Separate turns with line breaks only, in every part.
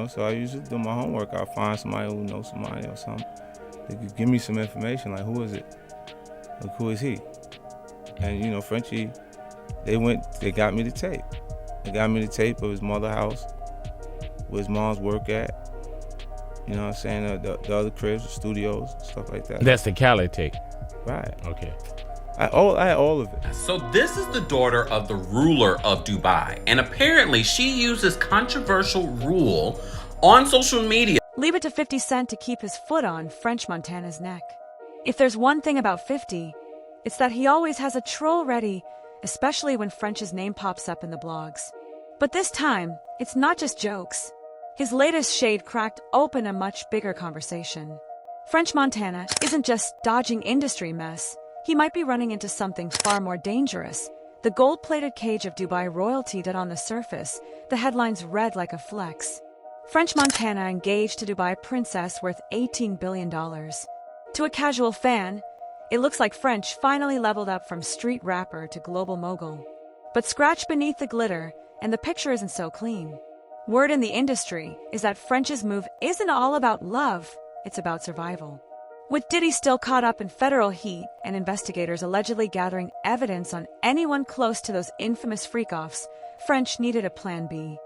So I usually do my homework. I'll find somebody who knows somebody or something. They could give me some information, like, who is it? Like, who is he? And, Frenchie, they got me the tape. They got me the tape of his mother's house, where his mom's work at. You know what I'm saying? The other cribs, the studios, stuff like that.
That's the Cali tape.
Right.
Okay.
I had all of it.
So this is the daughter of the ruler of Dubai, and apparently she uses controversial rule on social media.
Leave it to 50 Cent to keep his foot on French Montana's neck. If there's one thing about 50, it's that he always has a troll ready, especially when French's name pops up in the blogs. But this time, it's not just jokes. His latest shade cracked open a much bigger conversation. French Montana isn't just dodging industry mess. He might be running into something far more dangerous. The gold-plated cage of Dubai royalty that on the surface, the headlines read like a flex. French Montana engaged to Dubai princess worth $18 billion. To a casual fan, it looks like French finally leveled up from street rapper to global mogul. But scratch beneath the glitter, and the picture isn't so clean. Word in the industry is that French's move isn't all about love, it's about survival. With Diddy still caught up in federal heat and investigators allegedly gathering evidence on anyone close to those infamous freak-offs, French needed a plan B.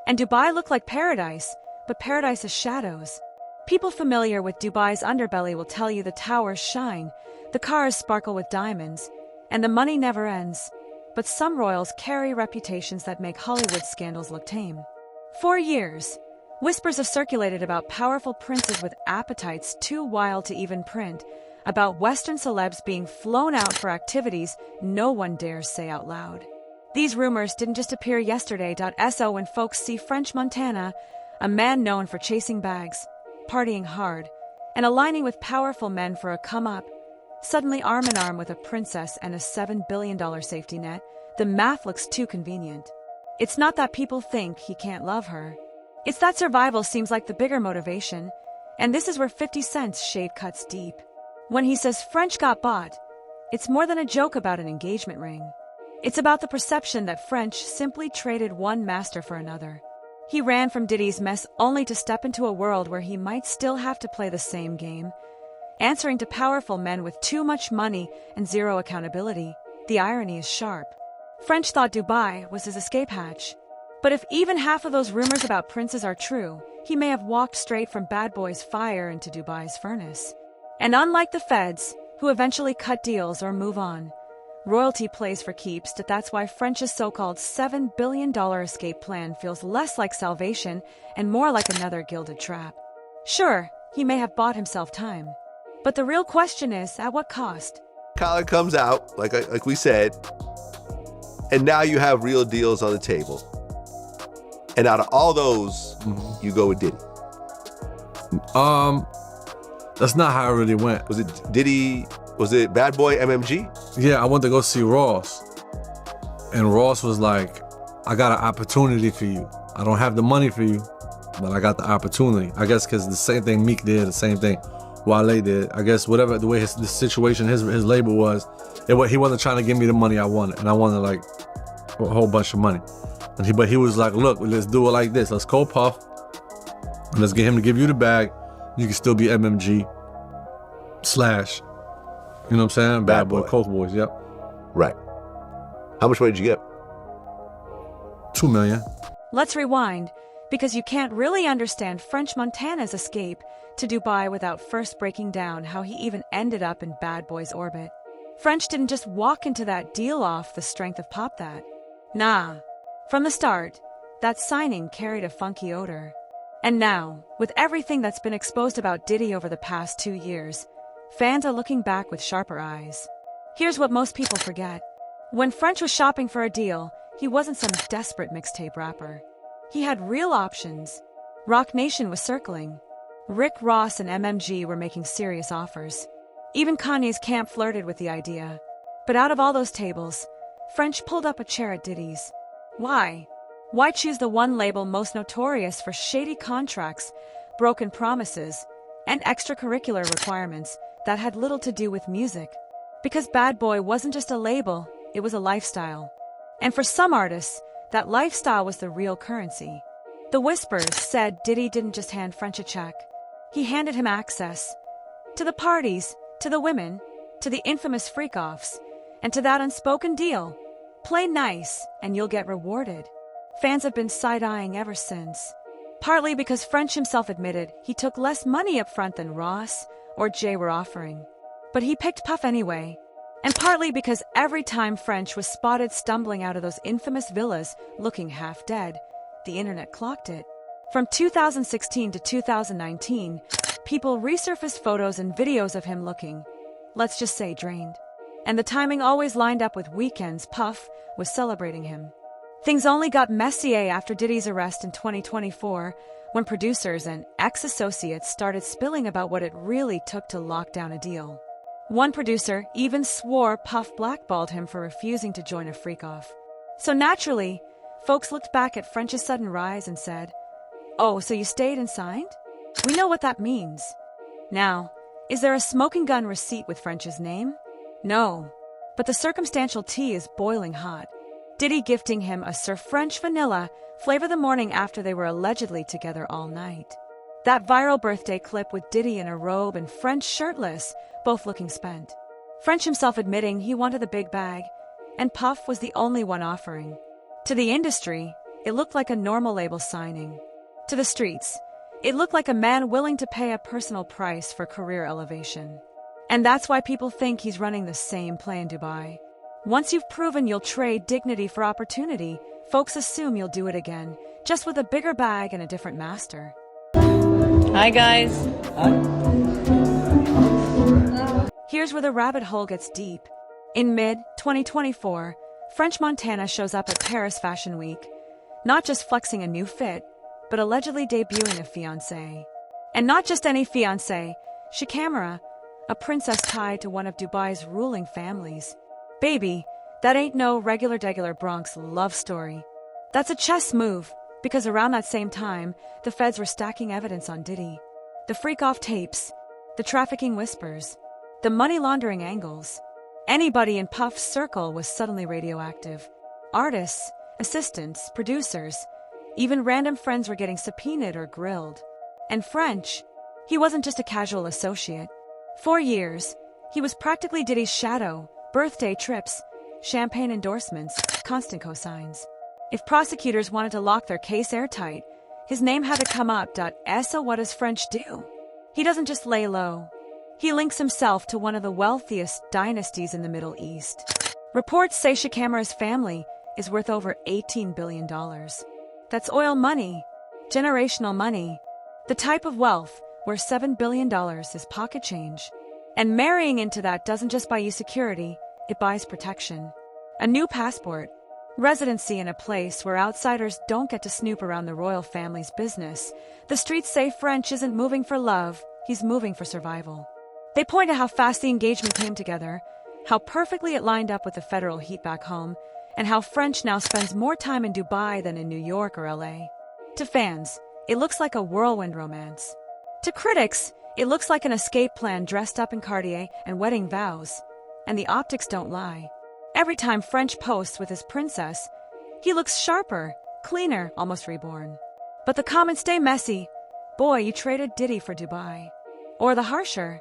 And Dubai looked like paradise, but paradise is shadows. People familiar with Dubai's underbelly will tell you the towers shine, the cars sparkle with diamonds, and the money never ends. But some royals carry reputations that make Hollywood scandals look tame. For years, whispers have circulated about powerful princes with appetites too wild to even print, about Western celebs being flown out for activities no one dares say out loud. These rumors didn't just appear yesterday.so when folks see French Montana, a man known for chasing bags, partying hard, and aligning with powerful men for a come-up, suddenly arm in arm with a princess and a $7 billion safety net. The math looks too convenient. It's not that people think he can't love her. It's that survival seems like the bigger motivation, and this is where 50 Cent's shade cuts deep. When he says French got bought, it's more than a joke about an engagement ring. It's about the perception that French simply traded one master for another. He ran from Diddy's mess only to step into a world where he might still have to play the same game, answering to powerful men with too much money and zero accountability. The irony is sharp. French thought Dubai was his escape hatch. But if even half of those rumors about princes are true, he may have walked straight from Bad Boy's fire into Dubai's furnace. And unlike the feds, who eventually cut deals or move on, royalty plays for keeps. That's why French's so-called $7 billion escape plan feels less like salvation and more like another gilded trap. Sure, he may have bought himself time. But the real question is, at what cost?
Colin comes out, like we said, and now you have real deals on the table. And out of all those, you go with Diddy.
That's not how it really went.
Was it Diddy? Was it Bad Boy MMG?
Yeah, I went to go see Ross. And Ross was like, I got an opportunity for you. I don't have the money for you, but I got the opportunity. I guess because the same thing Meek did, the same thing Wale did. I guess whatever the way the situation, his label was, he wasn't trying to give me the money I wanted. And I wanted like a whole bunch of money. But he was like, look, let's do it like this. Let's call Puff. And let's get him to give you the bag. You can still be MMG / you know what I'm saying? Bad Boy, Coke Boys, yep.
Right. How much money did you get?
$2 million.
Let's rewind, because you can't really understand French Montana's escape to Dubai without first breaking down how he even ended up in Bad Boy's orbit. French didn't just walk into that deal off the strength of Pop That. Nah. From the start, that signing carried a funky odor. And now, with everything that's been exposed about Diddy over the past 2 years, fans are looking back with sharper eyes. Here's what most people forget. When French was shopping for a deal, he wasn't some desperate mixtape rapper. He had real options. Roc Nation was circling. Rick Ross and MMG were making serious offers. Even Kanye's camp flirted with the idea. But out of all those tables, French pulled up a chair at Diddy's. Why? Why choose the one label most notorious for shady contracts, broken promises, and extracurricular requirements that had little to do with music? Because Bad Boy wasn't just a label, it was a lifestyle. And for some artists, that lifestyle was the real currency. The whispers said Diddy didn't just hand French a check. He handed him access to the parties, to the women, to the infamous freak-offs, and to that unspoken deal. Play nice, and you'll get rewarded. Fans have been side-eyeing ever since. Partly because French himself admitted he took less money up front than Ross or Jay were offering. But he picked Puff anyway. And partly because every time French was spotted stumbling out of those infamous villas looking half dead, the internet clocked it. From 2016 to 2019, people resurfaced photos and videos of him looking, let's just say, drained. And the timing always lined up with weekends Puff was celebrating him. Things only got messier after Diddy's arrest in 2024, when producers and ex-associates started spilling about what it really took to lock down a deal. One producer even swore Puff blackballed him for refusing to join a freak-off. So naturally, folks looked back at French's sudden rise and said, "Oh, so you stayed and signed? We know what that means." Now, is there a smoking gun receipt with French's name? No, but the circumstantial tea is boiling hot. Diddy gifting him a Sir French vanilla flavor the morning after they were allegedly together all night. That viral birthday clip with Diddy in a robe and French shirtless, both looking spent. French himself admitting he wanted the big bag, and Puff was the only one offering. To the industry, it looked like a normal label signing. To the streets, it looked like a man willing to pay a personal price for career elevation. And that's why people think he's running the same play in Dubai. Once you've proven you'll trade dignity for opportunity, folks assume you'll do it again, just with a bigger bag and a different master.
Hi, guys.
Here's where the rabbit hole gets deep. In mid-2024, French Montana shows up at Paris Fashion Week, not just flexing a new fit, but allegedly debuting a fiancé. And not just any fiancé, Shikhamera, a princess tied to one of Dubai's ruling families. Baby, that ain't no regular Bronx love story. That's a chess move, because around that same time, the feds were stacking evidence on Diddy. The freak-off tapes, the trafficking whispers, the money laundering angles. Anybody in Puff's circle was suddenly radioactive. Artists, assistants, producers, even random friends were getting subpoenaed or grilled. And French, he wasn't just a casual associate. For years, he was practically Diddy's shadow, birthday trips, champagne endorsements, constant cosigns. If prosecutors wanted to lock their case airtight, his name had to come up. So what does French do? He doesn't just lay low. He links himself to one of the wealthiest dynasties in the Middle East. Reports say Shikhamera's family is worth over $18 billion. That's oil money, generational money, the type of wealth where $7 billion is pocket change. And marrying into that doesn't just buy you security, it buys protection. A new passport, residency in a place where outsiders don't get to snoop around the royal family's business. The streets say French isn't moving for love, he's moving for survival. They point to how fast the engagement came together, how perfectly it lined up with the federal heat back home, and how French now spends more time in Dubai than in New York or LA. To fans, it looks like a whirlwind romance. To critics, it looks like an escape plan dressed up in Cartier and wedding vows. And the optics don't lie. Every time French posts with his princess, he looks sharper, cleaner, almost reborn. But the comments stay messy. Boy, you traded Diddy for Dubai. Or the harsher,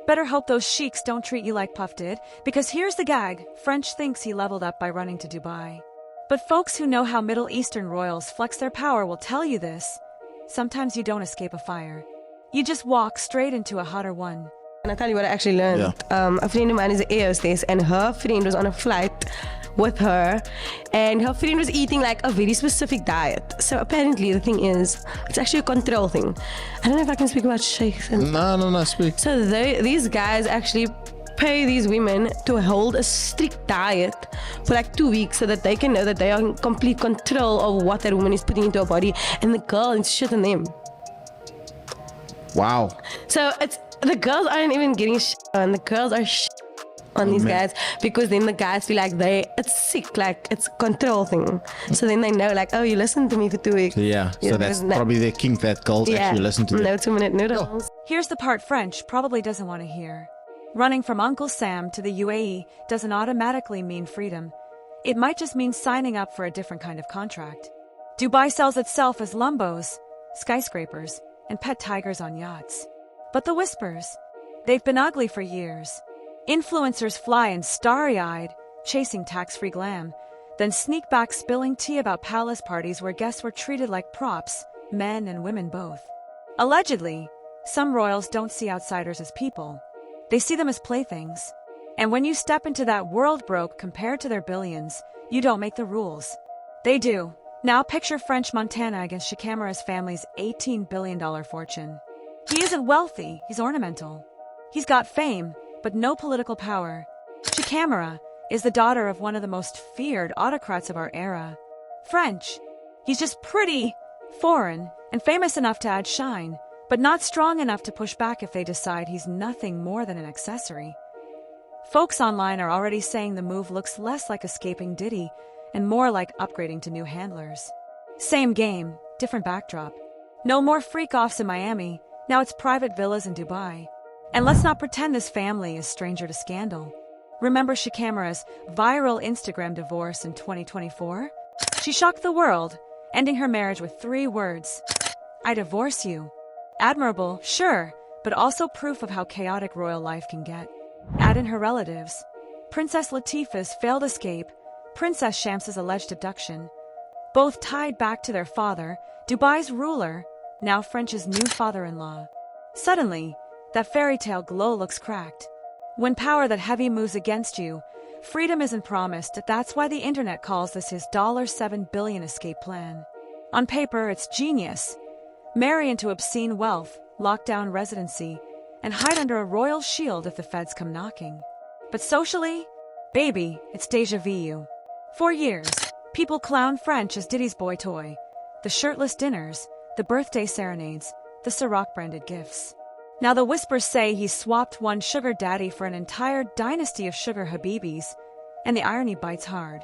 better hope those sheiks don't treat you like Puff did, because here's the gag, French thinks he leveled up by running to Dubai. But folks who know how Middle Eastern royals flex their power will tell you this. Sometimes you don't escape a fire. You just walk straight into a hotter one.
And I tell you what I actually learned. A friend of mine is an air hostess, and her friend was on a flight with her, and her friend was eating like a very specific diet. So apparently the thing is, it's actually a control thing. I don't know if I can speak about sheikhs.
No, speak.
So these guys actually pay these women to hold a strict diet for like 2 weeks so that they can know that they are in complete control of what that woman is putting into her body, and the girl is shit on them.
Wow.
So the girls aren't even getting shit on, the girls are shit on these guys, because then the guys feel like it's sick, like it's a control thing. So then they know like, oh, you listened to me for 2 weeks.
Yeah, so that's probably their kink, that girls actually listen to them.
No 2-minute noodles.
Here's the part French probably doesn't want to hear. Running from Uncle Sam to the UAE doesn't automatically mean freedom. It might just mean signing up for a different kind of contract. Dubai sells itself as lumbos, skyscrapers, and pet tigers on yachts. But the Whispers, they've been ugly for years. Influencers fly in starry-eyed, chasing tax-free glam, then sneak back spilling tea about palace parties where guests were treated like props, men and women both. Allegedly, some royals don't see outsiders as people. They see them as playthings. And when you step into that world broke compared to their billions, you don't make the rules. They do. Now picture French Montana against Shikamaru's family's $18 billion fortune. He isn't wealthy, he's ornamental. He's got fame, but no political power. Shikamaru is the daughter of one of the most feared autocrats of our era. French. He's just pretty, foreign, and famous enough to add shine, but not strong enough to push back if they decide he's nothing more than an accessory. Folks online are already saying the move looks less like escaping Diddy and more like upgrading to new handlers. Same game, different backdrop. No more freak-offs in Miami, now it's private villas in Dubai. And let's not pretend this family is stranger to scandal. Remember Shikamaru's viral Instagram divorce in 2024? She shocked the world, ending her marriage with 3 words. I divorce you. Admirable, sure, but also proof of how chaotic royal life can get. Add in her relatives. Princess Latifah's failed escape, Princess Shams's alleged abduction. Both tied back to their father, Dubai's ruler, now French's new father-in-law. Suddenly, that fairy tale glow looks cracked. When power that heavy moves against you, freedom isn't promised. That's why the internet calls this his $7 billion escape plan. On paper, it's genius. Marry into obscene wealth, lock down residency, and hide under a royal shield if the feds come knocking. But socially, baby, it's deja vu. For years, people clown French as Diddy's boy toy. The shirtless dinners, the birthday serenades, the Ciroc-branded gifts. Now the Whispers say he swapped one sugar daddy for an entire dynasty of sugar habibis, and the irony bites hard.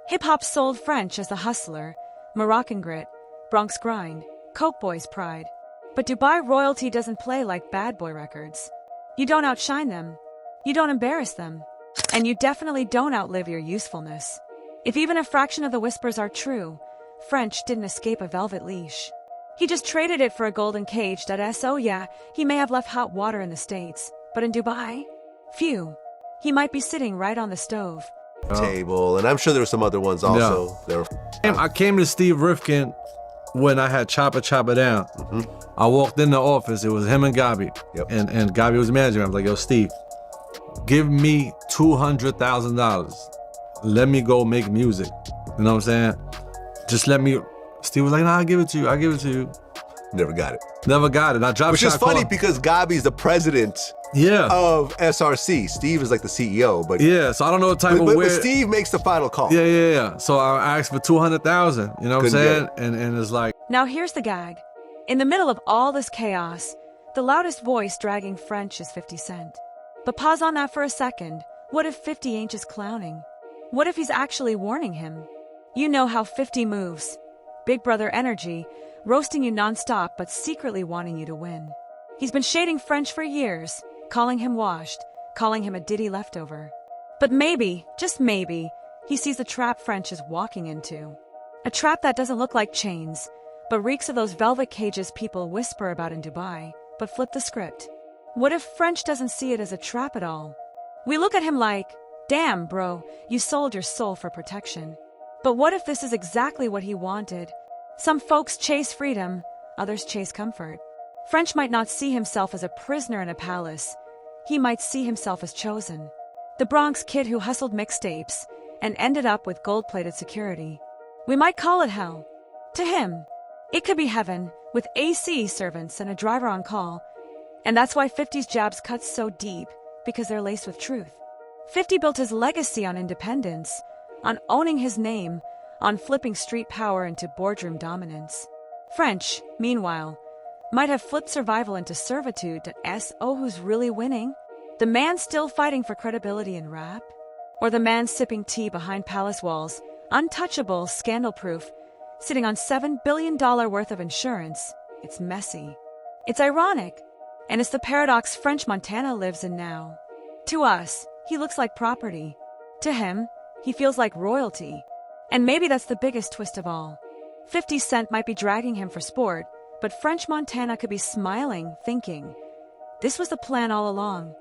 Hip-hop sold French as the hustler, Moroccan grit, Bronx grind, Coke Boys pride. But Dubai royalty doesn't play like bad boy records. You don't outshine them. You don't embarrass them. And you definitely don't outlive your usefulness. If even a fraction of the Whispers are true, French didn't escape a velvet leash. He just traded it for a golden cage so yeah, he may have left hot water in the States. But in Dubai? Phew. He might be sitting right on the stove.
Table, and I'm sure there were some other ones also.
Yeah. I came to Steve Rifkin when I had Chopper Down.
Mm-hmm.
I walked in the office, it was him and Gabi.
Yep.
And Gabi was the manager. I was like, yo, Steve, give me $200,000. Let me go make music. You know what I'm saying? Just let me. Steve was like, nah, I'll give it to you.
Never got it.
Never got it. I dropped
Which is funny because Gabi's the president of SRC. Steve is like the CEO, but
yeah, so I don't know what type of
but Steve makes the final call.
Yeah. So I asked for $200,000. You know what I'm saying? And it's like.
Now here's the gag. In the middle of all this chaos, the loudest voice dragging French is 50 Cent. But pause on that for a second. What if 50 ain't just clowning? What if he's actually warning him? You know how 50 moves. Big Brother energy, roasting you nonstop but secretly wanting you to win. He's been shading French for years, calling him washed, calling him a Diddy leftover. But maybe, just maybe, he sees the trap French is walking into. A trap that doesn't look like chains, but reeks of those velvet cages people whisper about in Dubai, but flip the script. What if French doesn't see it as a trap at all? We look at him like, damn, bro, you sold your soul for protection. But what if this is exactly what he wanted? Some folks chase freedom, others chase comfort. French might not see himself as a prisoner in a palace. He might see himself as chosen. The Bronx kid who hustled mixtapes and ended up with gold-plated security. We might call it hell. To him, it could be heaven with AC servants and a driver on call. And that's why 50's jabs cut so deep, because they're laced with truth. 50 built his legacy on independence, on owning his name, on flipping street power into boardroom dominance. French, meanwhile, might have flipped survival into servitude to who's really winning? The man still fighting for credibility in rap? Or the man sipping tea behind palace walls, untouchable, scandal-proof, sitting on $7 billion worth of insurance? It's messy. It's ironic. And it's the paradox French Montana lives in now. To us, he looks like property. To him, he feels like royalty. And maybe that's the biggest twist of all. 50 Cent might be dragging him for sport, but French Montana could be smiling, thinking, this was the plan all along.